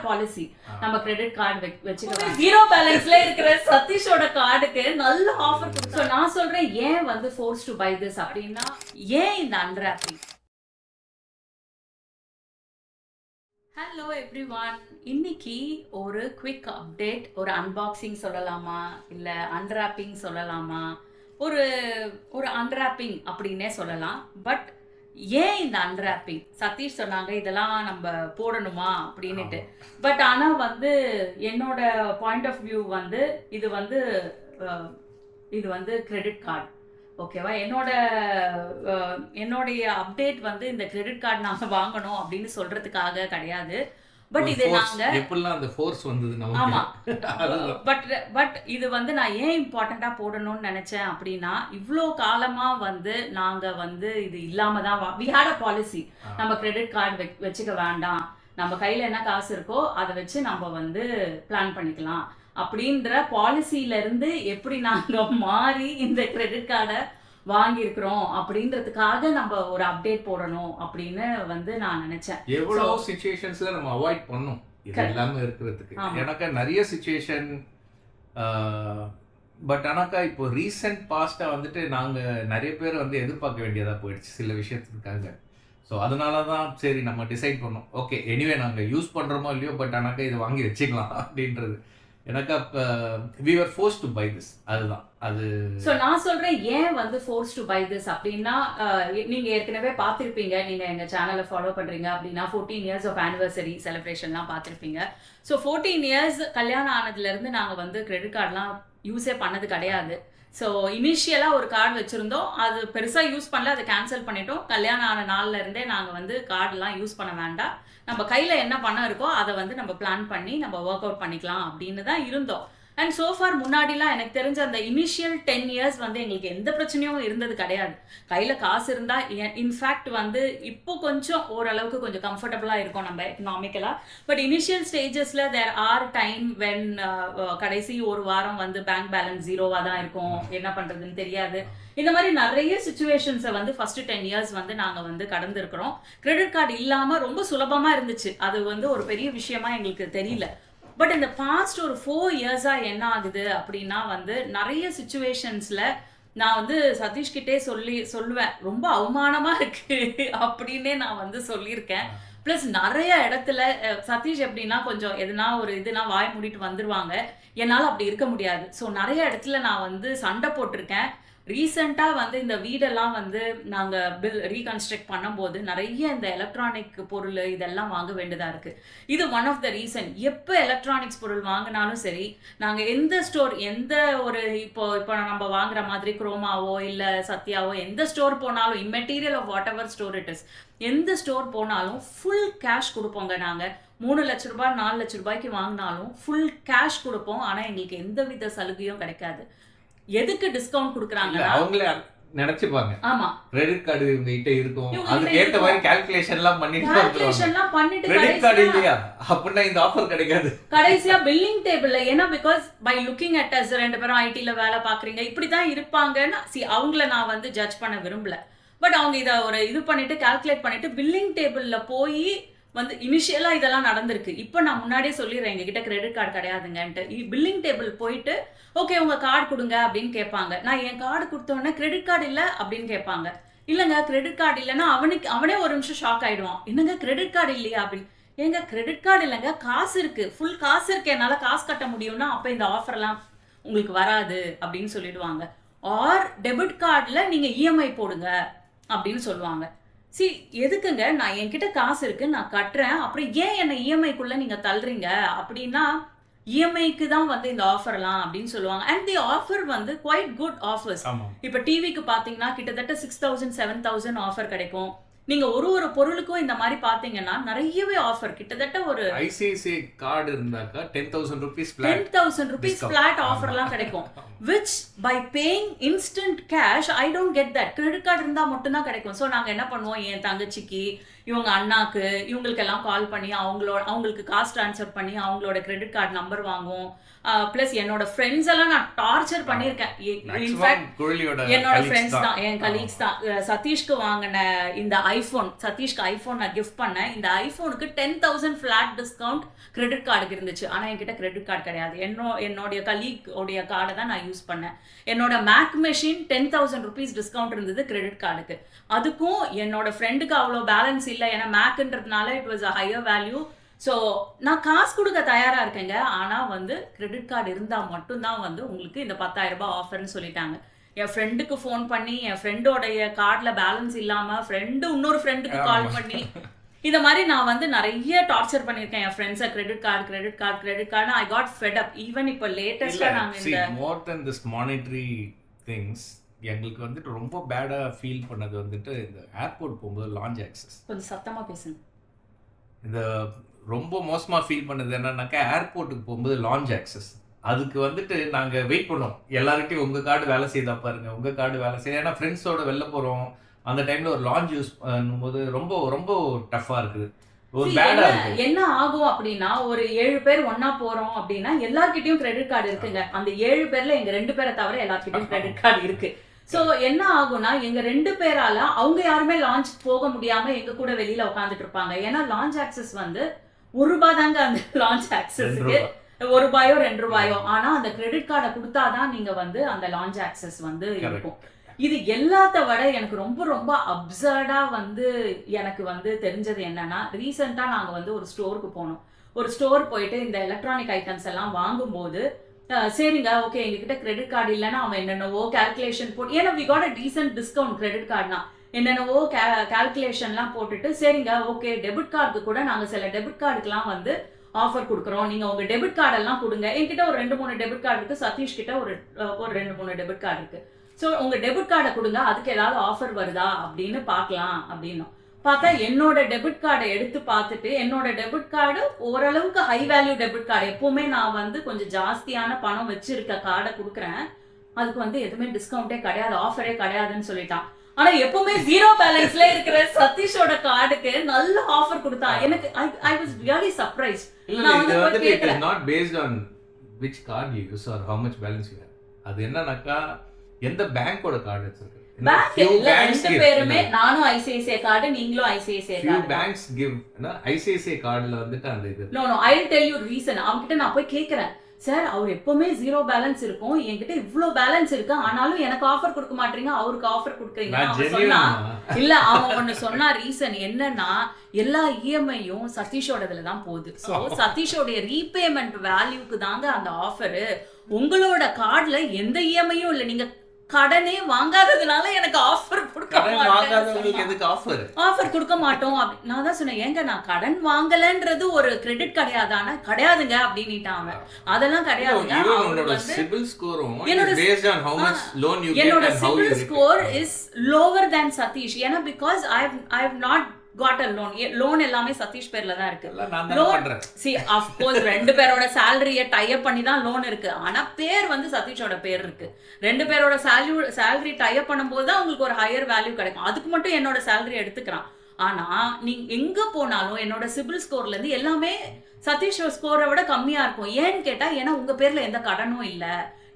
Policy நம்ம credit card வச்சுக்கலாம். Zero பேலன்ஸ்ல இருக்கிற சதீஷோட கார்டுக்கு நல்ல ஆஃபர் கொடுத்தோம். நான் சொல்றேன் ஏன் வந்து ஃபோர்ஸ் டு பை திஸ் அப்படின்னா, ஏன் இந்த அன்ராப்பிங். ஹலோ எவ்ரிவான், இன்னைக்கு ஒரு குவிக் அப்டேட், ஒரு அன்பாக்சிங் சொல்லலாமா இல்லை அன்ராப்பிங் சொல்லலாமா, ஒரு ஒரு அன்ராப்பிங் அப்படின்னே சொல்லலாம். பட் ஏன் இந்த அன்ராப்பிங்? சதீஷ் சொன்னாங்க இதெல்லாம் நம்ம போடணுமா அப்படின்னுட்டு. பட் ஆனால் வந்து என்னோட பாயிண்ட் ஆஃப் வியூ வந்து இது வந்து கிரெடிட் கார்டு, ஓகேவா? என்னுடைய அப்டேட் வந்து இந்த கிரெடிட் கார்டு நாங்கள் வாங்கணும் அப்படின்னு சொல்றதுக்காக கிடையாது. பட் இது நாங்க எப்படிலாம் அந்த ஃபோர்ஸ் வந்தது நமக்கு. ஆமா, பட் இது வந்து நான் ஏன் இம்பார்ட்டண்டா போடணும்னு நினைச்சேன் அப்படின்னா, இவ்வளோ காலமா வந்து நாங்க வந்து இது இல்லாம தான் வி ஹேட் அ பாலிசி. நம்ம கிரெடிட் கார்டு வச்சுக்க வேண்டாம், நம்ம கையில என்ன காசு இருக்கோ அதை வச்சு நம்ம வந்து பிளான் பண்ணிக்கலாம் அப்படின்ற பாலிசியில இருந்து எப்படி நாங்க மாறி இந்த கிரெடிட் கார்டை வாங்கியிருக்கிறோம் அப்படின்றதுக்காக நம்ம ஒரு அப்டேட் போடணும் அப்படின்னு வந்து நான் நினைச்சேன். எவ்வளவு சிச்சுவேஷன்ஸ்ல நம்ம அவாய்ட் பண்ணோம் இது எல்லாமே இருக்கிறதுக்கு. எனக்கு நிறைய சிச்சுவேஷன், பட் ஆனாக்கா இப்போ ரீசெண்ட் பாஸ்டா வந்துட்டு நாங்க நிறைய பேர் வந்து எதிர்பார்க்க வேண்டியதா போயிடுச்சு சில விஷயத்துக்காக. ஸோ அதனால தான் சரி நம்ம டிசைட் பண்ணோம், ஓகே எனிவே நாங்கள் யூஸ் பண்ணுறோமோ இல்லையோ, பட் ஆனாக்கா இதை வாங்கி வச்சுக்கலாம் அப்படின்றது. எனக்கு அப்போ we were forced to buy this. அதுதான் அது. ஸோ நான் சொல்றேன் ஏன் வந்து ஃபோர்ஸ் டு பை திஸ் அப்படின்னா, நீங்க ஏற்கனவே பார்த்துருப்பீங்க, நீங்க எங்க சேனலை ஃபாலோ பண்றீங்க அப்படின்னா 14 years ஆஃப் ஆனிவர்சரி செலிப்ரேஷன்லாம் பார்த்துருப்பீங்க. ஸோ 14 years கல்யாணம் ஆனதுல இருந்து நாங்க வந்து கிரெடிட் கார்டெலாம் யூஸே பண்ணது கிடையாது. ஸோ இனிஷியலாக ஒரு கார்டு வச்சுருந்தோம், அது பெருசாக யூஸ் பண்ணல, அதை கேன்சல் பண்ணிட்டோம். கல்யாணம் ஆன நாள்ல இருந்தே நாங்கள் வந்து கார்டெலாம் யூஸ் பண்ண வேண்டாம், நம்ம கையில் என்ன பணம் இருக்கோ அதை வந்து நம்ம பிளான் பண்ணி நம்ம ஒர்க் அவுட் பண்ணிக்கலாம் அப்படின்னு தான் இருந்தோம். அண்ட் சோஃபார் முன்னாடிலாம் எனக்கு தெரிஞ்ச அந்த இனிஷியல் 10 years வந்து எங்களுக்கு எந்த பிரச்சனையும் இருந்தது கிடையாது. கையில் காசு இருந்தால், இன்ஃபேக்ட் வந்து இப்போ கொஞ்சம் ஓரளவுக்கு கொஞ்சம் கம்ஃபர்டபுளாக இருக்கும் நம்ம எக்கனாமிக்கலாக. பட் இனிஷியல் ஸ்டேஜஸில் தேர் ஆர் டைம் வென் கடைசி ஒரு வாரம் வந்து பேங்க் பேலன்ஸ் ஜீரோவாக தான் இருக்கும், என்ன பண்ணுறதுன்னு தெரியாது. இந்த மாதிரி நிறைய சுச்சுவேஷன்ஸை வந்து ஃபர்ஸ்ட் 10 years வந்து நாங்கள் வந்து கடந்திருக்கிறோம். கிரெடிட் கார்டு இல்லாமல் ரொம்ப சுலபமாக இருந்துச்சு, அது வந்து ஒரு பெரிய விஷயமா எங்களுக்கு தெரியல. பட் இந்த பாஸ்ட் ஒரு 4 years என்ன ஆகுது அப்படின்னா வந்து நிறைய சுச்சுவேஷன்ஸில் நான் வந்து சதீஷ்கிட்டே சொல்லுவேன், ரொம்ப அவமானமாக இருக்கு அப்படின்னே நான் வந்து சொல்லியிருக்கேன். ப்ளஸ் நிறைய இடத்துல சதீஷ் எப்படின்னா கொஞ்சம் எதுனா ஒரு இதுனா வாய் மூடிட்டு வந்துடுவாங்க, என்னால் அப்படி இருக்க முடியாது. ஸோ நிறைய இடத்துல நான் வந்து சண்டை போட்டிருக்கேன். ரீசெண்டாக வந்து இந்த வீடெல்லாம் வந்து நாங்கள் ரீகன்ஸ்ட்ரக்ட் பண்ணும்போது நிறைய இந்த எலக்ட்ரானிக் பொருள் இதெல்லாம் வாங்க வேண்டியதாக இருக்குது. இது ஒன் ஆஃப் த ரீசன். எப்போ எலக்ட்ரானிக்ஸ் பொருள் வாங்கினாலும் சரி, நாங்கள் எந்த ஸ்டோர், எந்த ஒரு இப்போ நம்ம வாங்குற மாதிரி குரோமாவோ இல்லை சத்யாவோ எந்த ஸ்டோர் போனாலும், immaterial of whatever store it is, எந்த ஸ்டோர் போனாலும் ஃபுல் கேஷ் கொடுப்போங்க. நாங்கள் 3 லட்ச ரூபாய் 4 லட்ச ரூபாய்க்கு வாங்கினாலும் ஃபுல் கேஷ் கொடுப்போம். ஆனால் எங்களுக்கு எந்த வித சலுகையும் கிடைக்காது. எதுக்கு டிஸ்கவுண்ட் கொடுக்குறாங்க? அவங்களே நினைச்சுப்பாங்க, ஆமா கிரெடிட் கார்டு இவங்ககிட்ட இருக்கும், அதுக்கு ஏத்த மாதிரி கால்குலேஷன்லாம் பண்ணிட்டு கிரெடிட் கார்டு இல்லையா அப்படின்னா இந்த ஆஃபர் கிடைக்காது. கடைசியா பில்லிங் டேபிள்ல, ஏன்னா because by looking at us, 2 பேரும் ஐடில வேலை பாக்குறீங்க, இப்படிதான் இருப்பாங்கன்னா அவங்கள நான் வந்து ஜட்ஜ் பண்ண விரும்பல. பட் அவங்க இதை ஒரு இது பண்ணிட்டு கால்குலேட் பண்ணிட்டு பில்லிங் டேபிள்ல போய் வந்து இனிஷியலாக இதெல்லாம் நடந்திருக்கு. இப்போ நான் முன்னாடியே சொல்லிடுறேன், எங்ககிட்ட கிரெடிட் கார்டு கிடையாதுங்கன்ட்டு. பில்லிங் டேபிள் போயிட்டு ஓகே உங்கள் கார்டு கொடுங்க அப்படின்னு கேட்பாங்க. நான் என் கார்டு கொடுத்தோன்னே கிரெடிட் கார்டு இல்லை அப்படின்னு கேட்பாங்க. இல்லைங்க கிரெடிட் கார்டு இல்லைன்னா அவனே ஒரு நிமிஷம் ஷாக் ஆகிடுவான், என்னங்க கிரெடிட் கார்டு இல்லையா அப்படின்னு. ஏங்க கிரெடிட் கார்டு இல்லைங்க, காசு இருக்குது, ஃபுல் காசு இருக்குது, என்னால் காசு கட்ட முடியும்னா அப்போ இந்த ஆஃபர்லாம் உங்களுக்கு வராது அப்படின்னு சொல்லிடுவாங்க. ஆர் டெபிட் கார்டில் நீங்கள் இஎம்ஐ போடுங்க அப்படின்னு சொல்லுவாங்க. எதுக்குங்க, நான் என்கிட்ட காசு இருக்கு, நான் கட்டுறேன், அப்புறம் ஏன் என்ன இஎம்ஐக்குள்ள நீங்க தள்ளுறீங்க அப்படின்னா, இஎம்ஐக்கு தான் வந்து இந்த ஆஃபர்லாம் அப்படின்னு சொல்லுவாங்க. அண்ட் தி ஆஃபர் வந்து குவைட் குட் ஆஃபர்ஸ். இப்போ டிவிக்கு பார்த்தீங்கன்னா கிட்டத்தட்ட 6,000 7,000 ஆஃபர் கிடைக்கும். நீங்க ஒரு பொருளுக்கும் இந்த மாதிரி பாத்தீங்கன்னா நிறையவே ஆஃபர், கிட்டத்தட்ட ஒரு ஐசிஐசிஐ கார்டு இருந்தாக்கா 10,000 rupees flat ஆஃபர்லாம் கிடைக்கும். which by paying instant cash I don't get that. Credit card இருந்தா மட்டும் தான் கிடைக்கும். ஸோ நாங்க என்ன பண்ணுவோம், என் தங்கச்சிக்கு இவங்க அண்ணாக்கு இவங்களுக்கெல்லாம் கால் பண்ணி அவங்களுக்கு காசு ட்ரான்ஸ்ஃபர் பண்ணி அவங்களோட கிரெடிட் கார்டு நம்பர் வாங்குவோம். பிளஸ் என்னோட ஃப்ரெண்ட்ஸ் எல்லாம் நான் டார்ச்சர் பண்ணியிருக்கேன். இன்ஃபேக்ட் என்னோட ஃப்ரெண்ட்ஸ் தான், என் கலீக்ஸ் தான். சதீஷ்க்கு வாங்கின இந்த சதீஷ்க்கு ஐஃபோன் நான் கிஃப்ட் பண்ணேன். இந்த ஐஃபோனுக்கு 10,000 ஃபிளாட் டிஸ்கவுண்ட் கிரெடிட் கார்டுக்கு இருந்துச்சு. ஆனால் என்கிட்ட கிரெடிட் கார்டு கிடையாது. என்னுடைய கலீக் உடைய கார்டை தான் நான் யூஸ் பண்ணேன். என்னோட மேக் மெஷின் 10,000 rupees டிஸ்கவுண்ட் இருந்தது கிரெடிட் கார்டுக்கு. அதுக்கும் என்னோட ஃப்ரெண்டுக்கு அவ்வளோ பேலன்ஸ் இல்லை, ஏன்னா மேக்குன்றதுனால it was a higher value. So நான் காசு கொடுக்க தயாராக இருக்கேங்க. ஆனால் வந்து கிரெடிட் கார்டு இருந்தால் மட்டும்தான் வந்து உங்களுக்கு இந்த 10,000 ரூபாய் ஆஃபர்னு சொல்லிட்டாங்க. என் ஃப்ரெண்டுக்கு ஃபோன் பண்ணி என் ஃப்ரெண்டோடைய கார்டில் பேலன்ஸ் இல்லாமல் இன்னொரு ஃப்ரெண்டுக்கு கால் பண்ணி இந்த மாதிரி நான் வந்து நிறைய டார்ச்சர் பண்ணியிருக்கேன் என் ஃப்ரெண்ட்ஸை. Credit card I got fed up. Even இப்போ லேட்டஸ்ட்டாக நாங்கள் இந்த மோர் தென் திஸ் மானிட்டரி திங்ஸ் எங்களுக்கு வந்துட்டு ரொம்ப பேடாக ஃபீல் பண்ணது வந்துட்டு இந்த ஏர்போர்ட் போகும்போது லான்ச் ஆக்சஸ். கொஞ்சம் சத்தமாக பேசுங்க. இந்த ரொம்ப மோசமாக ஃபீல் பண்ணது என்னன்னாக்கா ஏர்போர்ட்டுக்கு போகும்போது லான்ச் ஆக்சஸ். அதுக்கு வந்துட்டு நாங்கள் வெயிட் பண்ணோம். எல்லார்கிட்டையும் உங்கள் கார்டு வேலை செய்தா பாருங்க, உங்கள் கார்டு வேலை செய்ய. ஏன்னா ஃப்ரெண்ட்ஸோட வெளில போகிறோம், அந்த டைமில் ஒரு லான்ச் யூஸ் பண்ணும்போது ரொம்ப ரொம்ப டஃப்பாக இருக்குது. ஒரு பேடா இருக்கு. என்ன ஆகும் அப்படின்னா, ஒரு 7 பேர் ஒன்னா போறோம் அப்படின்னா எல்லார்கிட்டயும் கிரெடிட் கார்டு இருக்குங்க. அந்த 7 பேர்ல எங்க 2 பேரை தவிர எல்லார்கிட்டயும் கிரெடிட் கார்டு இருக்கு. சோ என்ன ஆகும்னா, எங்க 2 பேரால அவங்க யாருமே லான்ச் போக முடியாம எங்க கூட வெளியில உட்காந்துட்டு இருப்பாங்க. ஏன்னா லான்ச் ஆக்சஸ் வந்து ₹1 தாங்க. அந்த லான்ச் ஆக்சஸ்க்கு ₹1 ₹2. ஆனா அந்த கிரெடிட் கார்டை கொடுத்தாதான் நீங்க வந்து அந்த லான்ச் ஆக்சஸ் வந்து இருக்கும். இது எல்லாத்த விட எனக்கு ரொம்ப ரொம்ப அப்சர்டா வந்து எனக்கு வந்து தெரிஞ்சது என்னன்னா, ரீசெண்டா நாங்க வந்து ஒரு ஸ்டோருக்கு போனோம். ஒரு ஸ்டோர் போயிட்டு இந்த எலக்ட்ரானிக் ஐட்டம்ஸ் எல்லாம் வாங்கும்போது சரிங்க ஓகே எங்ககிட்ட கிரெடிட் கார்டு இல்லைன்னா அவன் என்னென்னவோ கால்குலேஷன் போட்டு, ஏன்னா we got a decent discount credit கார்டுனா என்னென்னவோ கால்குலேஷன்லாம் போட்டுட்டு சரிங்க ஓகே டெபிட் கார்டுக்கு கூட நாங்கள் சில டெபிட் கார்டுக்கெலாம் வந்து ஆஃபர் கொடுக்குறோம், நீங்கள் உங்கள் டெபிட் கார்டெல்லாம் கொடுங்க. என்கிட்ட ஒரு 2-3 டெபிட் கார்டு இருக்குது, சதீஷ் கிட்ட ஒரு 2-3 டெபிட் கார்டு இருக்குது. ஸோ உங்கள் டெபிட் கார்டை கொடுங்க, அதுக்கு ஏதாவது ஆஃபர் வருதா அப்படின்னு பார்க்கலாம் அப்படின்னும். பார்த்தா என்னோட டெபிட் கார்டை எடுத்து பார்த்துட்டு, என்னோட டெபிட் கார்டு ஓரளவுக்கு ஹை வேல்யூ டெபிட் கார்டு, எப்பவுமே நான் வந்து கொஞ்சம் ஜாஸ்தியான பணம் வச்சிருக்க கார்டை கொடுக்குறேன், அதுக்கு வந்து எதுவுமே டிஸ்கவுண்டே கிடையாது, ஆஃபரே கிடையாதுன்னு சொல்லிட்டான். ஆனா எப்பவுமே 0 பேலன்ஸ்ல இருக்கிற சதீஷோட கார்டுக்கு நல்ல ஆஃபர் கொடுத்தான். எனக்கு ஐ வாஸ் ரியலி சர்ப்ரைஸ்ட். இல்ல இது வந்து it is not based on which card you use or how much balance you have. அது என்னன்னாக்கா எந்த பேங்கோட கார்டு வச்சிருக்கு. பேங்க் இல்ல, 2 பேருமே, நானும் ஐசிஐசிஐ கார்டு, நீங்களும் ICICI card. few banks give ICICI கார்டுல வந்துட்டு அந்த இது. no I will tell you reason. அவங்கிட்ட நான் போய் கேக்குறேன், சார் அவர் எப்பவுமே 0 பேலன்ஸ் இருக்கும், என்கிட்ட இவ்ளோ பேலன்ஸ் இருக்கு, ஆனாலும் எனக்கு ஆஃபர் கொடுக்க மாட்டீங்க, அவருக்கு ஆஃபர் கொடுக்குறீங்க. அவன் சொன்னா இல்ல, அவன் ஒன்னு சொன்னா ரீசன் என்னன்னா, எல்லா இஎம்ஐயும் சதீஷோடதுல தான் போகுது. சோ சதீஷோட ரீபேமெண்ட் வேல்யூக்கு தாங்க அந்த ஆஃபர். உங்களோட கார்டுல எந்த இஎம்ஐயும் இல்ல, நீங்க கடனே வாங்காததுனால எனக்கு ஆஃபர் கொடுக்க ஆஃபர் கொடுக்க மாட்டோம். நான் தான் சொன்னேன், ஏங்க நான் கடன் வாங்கலன்றது ஒரு கிரெடிட் கிடையாதான? கிடையாதுங்க அப்படின்னுட்டான் அவன். அதெல்லாம் கிடையாதுங்க. என்னோட CIBIL score is lower than Satish. ஏன்னா because I have not got a loan எல்லாமே சதீஷ் பேர்ல தான் இருக்கு. லோன் see of course 2 பேரோட salary-ய டை அப் பண்ணி தான் லோன் இருக்கு, ஆனா பேர் வந்து சதீஷோட பேர் இருக்கு. 2 பேரோட salary டை அப் பண்ணும்போது தான் உங்களுக்கு ஒரு ஹையர் வேல்யூ கிடைக்கும். அதுக்கு மட்டும் என்னோட salary எடுத்துக்கிறான். ஆனா நீங்க எங்க போனாலும் என்னோட சிபில் ஸ்கோர்ல இருந்து எல்லாமே சதீஷ் ஸ்கோரை விட கம்மியா இருக்கும். ஏன்னு கேட்டா, ஏன்னா உங்க பேர்ல எந்த கடனும் இல்ல,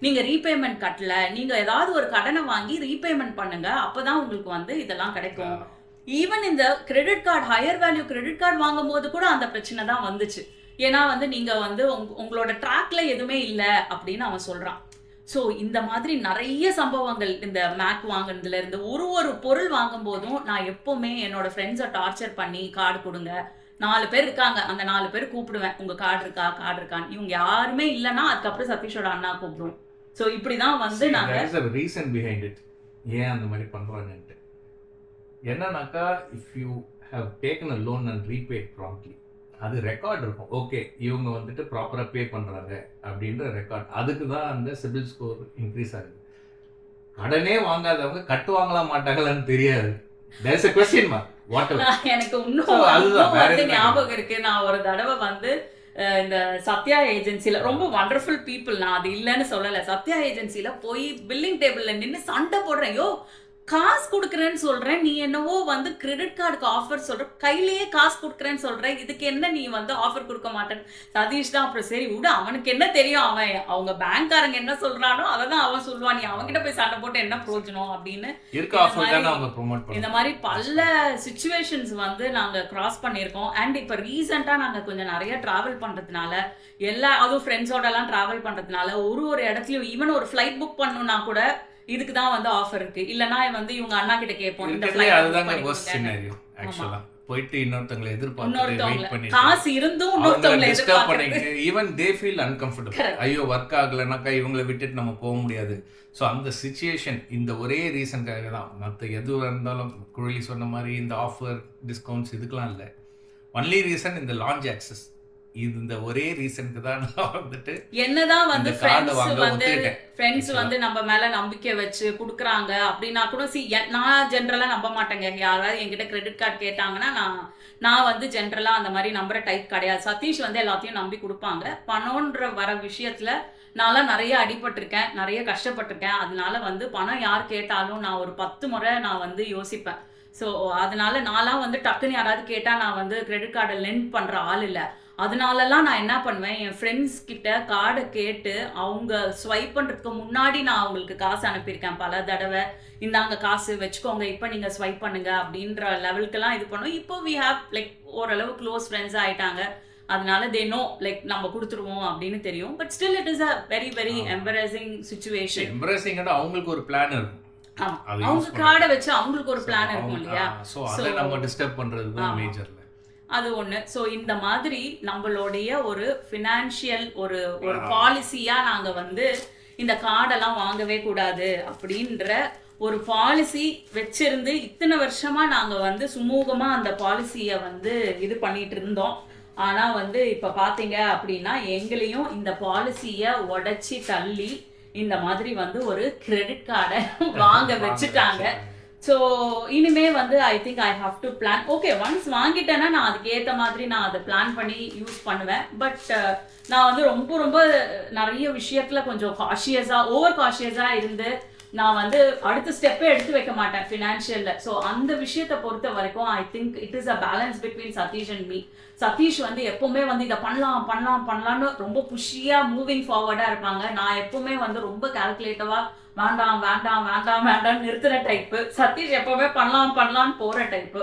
நீங்க ரீபேமெண்ட் கட்டல, நீங்க ஏதாவது ஒரு கடனை வாங்கி ரீபேமெண்ட் பண்ணுங்க, அப்பதான் உங்களுக்கு வந்து இதெல்லாம் கிடைக்கும். ஈவன் இந்த credit card, higher value credit card வாங்கும் போது கூட அந்த பிரச்சனை தான் வந்துச்சு. ஏன்னா வந்து நீங்க வந்து உங்களோட ட்ராக்ல எதுவுமே இல்லை அப்படின்னு அவன் சொல்றான். ஸோ இந்த மாதிரி நிறைய சம்பவங்கள் இந்த மேக் வாங்குனதுல இருந்து ஒரு பொருள் வாங்கும் போதும் நான் எப்பவுமே என்னோட ஃப்ரெண்ட்ஸை டார்ச்சர் பண்ணி கார்டு கொடுங்க, 4 பேர் இருக்காங்க, அந்த 4 பேர் கூப்பிடுவேன், உங்க கார்டு இருக்கான்னு. இவங்க யாருமே இல்லைன்னா அதுக்கப்புறம் சதீஷோட அண்ணா கூப்பிடுவோம். ஸோ இப்படிதான் வந்து நாங்க ரீசன் பிஹைண்ட் இட், ஏன் அந்த மாதிரி பண்றாங்கன்ட்டு என்னன்னாக்கா, if you have taken a loan and repaid promptly, அது ரெக்கார்ட் இருக்கும். ஓகே இவங்க வந்துட்டு ப்ராப்பராக பே பண்ணுறாங்க அப்படின்ற ரெக்கார்ட், அதுக்கு தான் அந்த சிபில் ஸ்கோர் இன்க்ரீஸ் ஆகுது. கடனே வாங்காதவங்க கட்டுவாங்களா மாட்டாங்களான்னு தெரியாது. தேர்ஸ் எ क्वेश्चन மார்க். எனக்கு இன்னும் ஞாபகம் இருக்கு, நான் ஒரு தடவை வந்து இந்த சத்யா ஏஜென்சில, ரொம்ப வண்டர்ஃபுல் பீப்புள், நான் அது இல்லைன்னு சொல்லலை, சத்யா ஏஜென்சில போய் பில்லிங் டேபிள்ல நின்று சண்டை போடுறேன். யோ காசு குடுக்குறேன்னு சொல்றேன், நீ என்னவோ வந்து கிரெடிட் கார்டுக்கு ஆஃபர் சொல்ற, கையிலேயே காசு குடுக்குறேன்னு சொல்ற, இதுக்கு என்ன நீ வந்து ஆஃபர் குடுக்க மாட்டேன்னு. சதீஷ் தான் அப்புறம் சரி விடு, அவனுக்கு என்ன தெரியும், அவன் அவங்க பேங்க்காரங்க என்ன சொல்றானோ அதை தான் அவன் சொல்லுவான், நீ அவன்கிட்ட போய் சண்டை போட்டு என்ன பிரயோஜனம் அப்படின்னு. இருக்க ஆஃபர் தான அவங்க ப்ரோமோட் பண்ணுவாங்க. இந்த மாதிரி பல சிச்சுவேஷன்ஸ் வந்து நாங்க கிராஸ் பண்ணியிருக்கோம். அண்ட் இப்போ ரீசெண்டாக நாங்கள் கொஞ்சம் நிறைய டிராவல் பண்றதுனால, அதுவும் ஃப்ரெண்ட்ஸோட எல்லாம் டிராவல் பண்றதுனால ஒரு இடத்துலயும் ஈவன் ஒரு ஃபிளைட் புக் பண்ணணும்னா கூட இதுக்கு தான் வந்து ஆஃபர் இருக்கு. இல்லனா வந்து இவங்க அண்ணா கிட்ட கேட்போம், இந்த ஃளைட் அதுதாங்க வர்ஸ்ட் சினாரியோ ஆக்சுவலா. போயிட்டு இன்னொருத்தங்களை எதிர்பார்த்து வெயிட் பண்ணி காசு இருந்தும் இன்னொருத்தங்களை டிஸ்டர்ப் பண்ணி ஈவன் தே ஃபீல் அன்கம்ஃபர்டபிள். ஐயோ வர்க் ஆகலனாக்கா இவங்களை விட்டுட்டு நம்ம போக முடியாது. ஸோ அந்த சிச்சுவேஷன் இந்த ஒரே ரீசனுக்காக தான். மற்ற எதுவாக இருந்தாலும் குழலி சொன்ன மாதிரி இந்த ஆஃபர் டிஸ்கவுண்ட்ஸ் இதுக்கெல்லாம் இல்லை. ஒன்லி ரீசன் இந்த லான்ச் ஆக்சஸ். இது இந்த ஒரே ரீசனுக்கு தான் நான் வந்துட்டு என்னதான் வந்து ஃப்ரெண்ட்ஸ் வந்து நம்ம மேல நம்பிக்கை வச்சு குடுக்குறாங்க அப்படின்னா கூட நான் ஜென்ரலா நம்ப மாட்டேங்க. யாராவது என்கிட்ட கிரெடிட் கார்டு கேட்டாங்கன்னா நான் வந்து ஜென்ரலா அந்த மாதிரி நம்புற டைப் கிடையாது. சதீஷ் வந்து எல்லாத்தையும் நம்பி கொடுப்பாங்க. பணம்ன்ற வர விஷயத்துல நான்லாம் நிறைய அடிபட்டிருக்கேன், நிறைய கஷ்டப்பட்டிருக்கேன். அதனால வந்து பணம் யார் கேட்டாலும் நான் ஒரு 10 முறை நான் வந்து யோசிப்பேன். ஸோ அதனால நான்லாம் வந்து டக்குன்னு யாராவது கேட்டா நான் வந்து கிரெடிட் கார்டை லெண்ட் பண்ற ஆள் இல்லை. அதனாலலாம் நான் என்ன பண்ணுவேன், என் ஃப்ரெண்ட்ஸ் கிட்ட கார்டை கேட்டு அவங்க ஸ்வைப் பண்ணுறதுக்கு முன்னாடி நான் அவங்களுக்கு காசு அனுப்பியிருக்கேன் பல தடவை. இந்தாங்க காசு வச்சுக்கோங்க, இப்போ நீங்கள் ஸ்வைப் பண்ணுங்க அப்படின்ற லெவலுக்கெல்லாம் இது பண்ணுவோம். இப்போ வி ஹேவ் லைக் ஓரளவு க்ளோஸ் ஃப்ரெண்ட்ஸாக ஆயிட்டாங்க. அதனால தே நோ லைக் நம்ம கொடுத்துருவோம் அப்படின்னு தெரியும். But still it is a very very embarrassing situation. எம்பரசிங்னா அவங்களுக்கு ஒரு பிளான் இருக்கும். அவங்க கார்டை வச்சு அவங்களுக்கு ஒரு பிளான் இருக்கும் இல்லையா? ஸோ அதை நம்ம டிஸ்டர்ப் பண்ணுறது தான் மேஜர்ல அது ஒண்ணு. ஸோ இந்த மாதிரி நம்மளுடைய ஒரு ஃபினான்ஷியல் ஒரு பாலிசியா நாங்க வந்து இந்த கார்டெல்லாம் வாங்கவே கூடாது அப்படின்ற ஒரு பாலிசி வச்சிருந்து இத்தனை வருஷமா நாங்க வந்து சுமூகமா அந்த பாலிசியை வந்து இது பண்ணிட்டு இருந்தோம். ஆனா வந்து இப்ப பாத்தீங்க அப்படின்னா எங்களையும் இந்த பாலிசியை உடைச்சி தள்ளி இந்த மாதிரி வந்து ஒரு கிரெடிட் கார்டை வாங்க வச்சுட்டாங்க. ஸோ இனிமே வந்து I think I have to plan. Okay once வாங்கிட்டேன்னா நான் அதுக்கு ஏற்ற மாதிரி நான் அதை பிளான் பண்ணி யூஸ் பண்ணுவேன். பட் நான் வந்து ரொம்ப ரொம்ப நிறைய விஷயத்துல கொஞ்சம் ஓவர் காஷியஸாக இருந்து நான் வந்து அடுத்த ஸ்டெப்பே எடுத்து வைக்க மாட்டேன் ஃபினான்ஷியல்ல. ஸோ அந்த விஷயத்தை பொறுத்த வரைக்கும் I think it is a balance between Satish and me. Satish வந்து எப்பவுமே வந்து இதை பண்ணலாம்னு ரொம்ப புஷியா மூவிங் ஃபார்வர்டா இருப்பாங்க. நான் எப்பவுமே வந்து ரொம்ப கால்குலேட்டிவா வேண்டாம் நிறுத்துற டைப்பு. சதீஷ் எப்பவுமே பண்ணலாம்னு போற டைப்பு.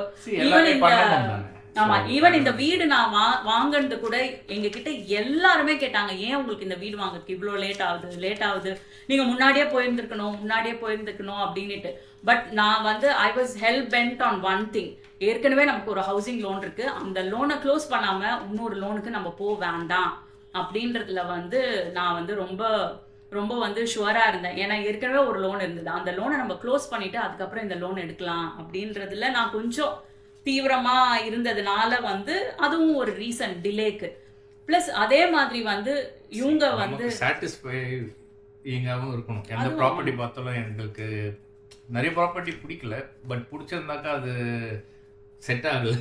ஈவன் இந்த வீடு நான் வாங்கினது கூட எங்க கிட்ட எல்லாருமே கேட்டாங்க, ஏன் உங்களுக்கு இந்த வீடு வாங்குறதுக்கு இவ்வளோ லேட் ஆகுது, நீங்க முன்னாடியே போயிருந்துக்கணும் அப்படின்னுட்டு. பட் நான் வந்து I was hell bent on one thing. ஏற்கனவே நமக்கு ஒரு ஹவுசிங் லோன் இருக்கு, அந்த லோனை க்ளோஸ் பண்ணாம இன்னொரு லோனுக்கு நம்ம போக வேண்டாம் அப்படின்றதுல வந்து நான் வந்து ரொம்ப ரொம்ப வந்து ஷுவரா இருந்தேன். ஏன்னா ஏற்கனவே ஒரு லோன் இருந்தது, அந்த லோனை நம்ம க்ளோஸ் பண்ணிட்டு அதுக்கப்புறம் இந்த லோன் எடுக்கலாம் அப்படின்றதுல நான் கொஞ்சம் தீவிரமா இருந்ததுனால வந்து அதுவும் ஒரு ரீசன் டிலேக்கு. பிளஸ் அதே மாதிரி வந்து இவங்க வந்து சாட்டிஸ்ஃபைங்காகவும் இருக்கணும். எந்த ப்ராப்பர்ட்டி பார்த்தாலும் எங்களுக்கு நிறைய ப்ராப்பர்ட்டி பிடிக்கல, பட் பிடிச்சிருந்தாக்கா அது செட் ஆகல.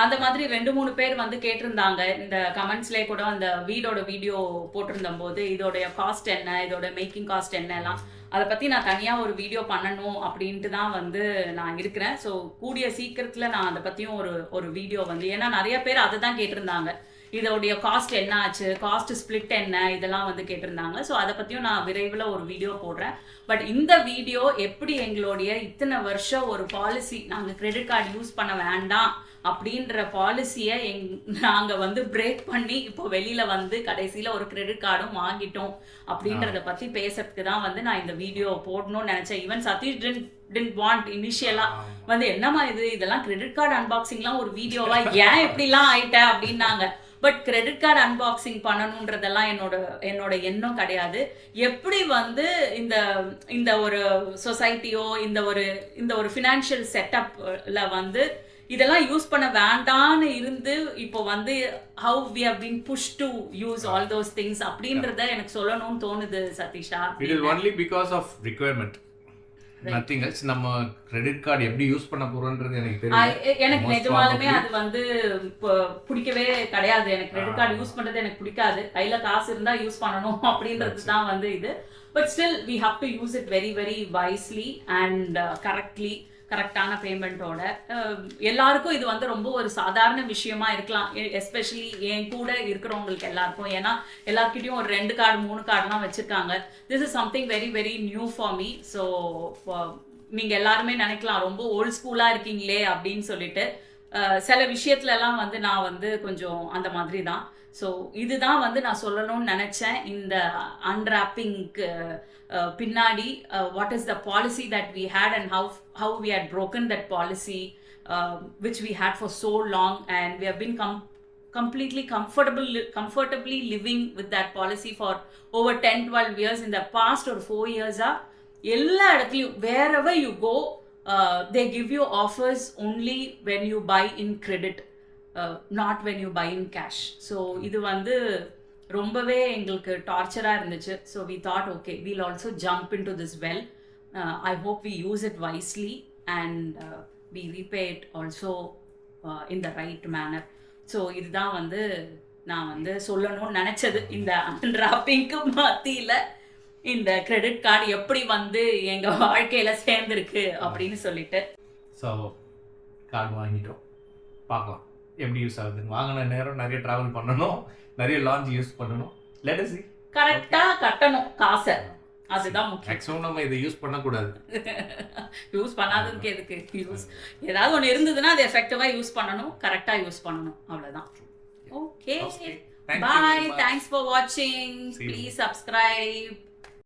அந்த மாதிரி 2-3 பேர் வந்து கேட்டிருந்தாங்க இந்த கமெண்ட்ஸ்லேயே கூட. அந்த வீடோட வீடியோ போட்டிருந்த போது இதோடைய காஸ்ட் என்ன, இதோட மேக்கிங் காஸ்ட் என்ன எல்லாம் அதை பற்றி நான் தனியாக ஒரு வீடியோ பண்ணணும் அப்படின்ட்டு தான் வந்து நான் இருக்கிறேன். ஸோ கூடிய சீக்கிரத்தில் நான் அதை பற்றியும் ஒரு வீடியோ வந்து, ஏன்னா நிறைய பேர் அதை தான் கேட்டிருந்தாங்க, இதோடைய காஸ்ட் என்ன ஆச்சு, காஸ்ட் ஸ்பிளிட் என்ன, இதெல்லாம் வந்து கேட்டிருந்தாங்க. ஸோ அதை பற்றியும் நான் விரைவில் ஒரு வீடியோ போடுறேன். பட் இந்த வீடியோ எப்படி எங்களுடைய இத்தனை வருஷம் ஒரு பாலிசி, நாங்கள் கிரெடிட் கார்டு யூஸ் பண்ண வேண்டாம் அப்படின்ற பாலிசியை நாங்கள் வந்து பிரேக் பண்ணி இப்போ வெளியில் வந்து கடைசியில் ஒரு கிரெடிட் கார்டும் வாங்கிட்டோம் அப்படின்றத பற்றி பேசுறதுக்கு தான் வந்து நான் இந்த வீடியோ போடணும்னு நினச்சேன். ஈவன் சதீஷ் didn't want இனிஷியலா வந்து என்னமா இதெல்லாம் கிரெடிட் கார்டு அன்பாக்சிங்லாம் ஒரு வீடியோவா, ஏன் இப்படிலாம் ஆயிட்ட அப்படின்னாங்க. பட் கிரெடிட் கார்டு அன்பாக்சிங் பண்ணணுன்றதெல்லாம் என்னோட எண்ணம் கிடையாது. எப்படி வந்து இந்த ஒரு சொசைட்டியோ இந்த ஒரு ஃபினான்ஷியல் செட்டப்ல வந்து இதெல்லாம் யூஸ் பண்ண வேண்டான்னு இருந்து இப்போ வந்து how we have been pushed to use all those things அப்படின்றத எனக்கு சொல்லணும்னு தோணுது சதீஷா. It is only because of requirement. Nothing else. நம்ம கிரெடிட் கார்டு எப்படி யூஸ் பண்ண போறோம்ன்றது எனக்கு தெரியல. எனக்கு நிஜமாலுமே அது வந்து பிடிக்கவே கிடையாது. எனக்கு கிரெடிட் கார்டு யூஸ் பண்றது எனக்கு பிடிக்காது. கையில காசு இருந்தா யூஸ் பண்ணணும் அப்படின்றது தான் வந்து இது. But still we have to use it very very wisely and correctly. கரெக்டான பேமெண்ட்டோட. எல்லாருக்கும் இது வந்து ரொம்ப ஒரு சாதாரண விஷயமா இருக்கலாம், எஸ்பெஷலி என் கூட இருக்கிறவங்களுக்கு எல்லாருக்கும். ஏன்னா எல்லாருக்கிட்டையும் ஒரு 2 கார்டு 3 கார்டுலாம் வச்சுருக்காங்க. This is something very very new for me. So நீங்கள் எல்லாருமே நினைக்கலாம் ரொம்ப ஓல்ட் ஸ்கூலாக இருக்கீங்களே அப்படின்னு சொல்லிட்டு. சில விஷயத்துலலாம் வந்து நான் வந்து கொஞ்சம் அந்த மாதிரி தான். ஸோ இதுதான் வந்து நான் சொல்லணும்னு நினச்சேன். இந்த அன்ராப்பிங்க்கு பின்னாடி what is the policy that we had and how we had broken that policy which we had for so long, and we have been completely comfortably living with that policy for over 10-12 years. In the past or 4 years எல்லா இடத்துலையும் wherever you go they give you offers only when you buy in credit, not when you buy in cash. So இது வந்து ரொம்பவே எங்களுக்கு டார்ச்சராக இருந்துச்சு. So we thought okay we'll also jump into this well. I hope we use it wisely and we repay it also in the right manner. So இதுதான் வந்து நான் வந்து சொல்லணும்னு நினச்சது. இந்த அன்ராப்பிங்க்கு மத்தியில் இந்த கிரெடிட் கார்டு எப்படி வந்து எங்கள் வாழ்க்கையில் சேர்ந்துருக்கு அப்படின்னு சொல்லிட்டு. ஸோ கார்டு வாங்கிட்டோம், பார்க்கலாம் எப்படி யூஸ் ஆகுதுன்னு. வாங்கின நேரம் நிறைய ட்ராவல் பண்ணணும், நிறைய லான்ச் யூஸ் பண்ணணும். Let us see. கரெக்டா கட்டணும் காசை, அதுதான் முக்கியம். மேக்ஸிமம் நம்ம இதை யூஸ் பண்ணக்கூடாது. யூஸ் பண்ணாததுக்கு எதுக்கு யூஸ்? ஏதாவது ஒன்று இருந்ததுன்னா அதை எஃபெக்டிவாக யூஸ் பண்ணணும், கரெக்டாக யூஸ் பண்ணணும், அவ்வளோதான். Okay, bye. தேங்க்ஸ் ஃபார் வாட்சிங். Please subscribe.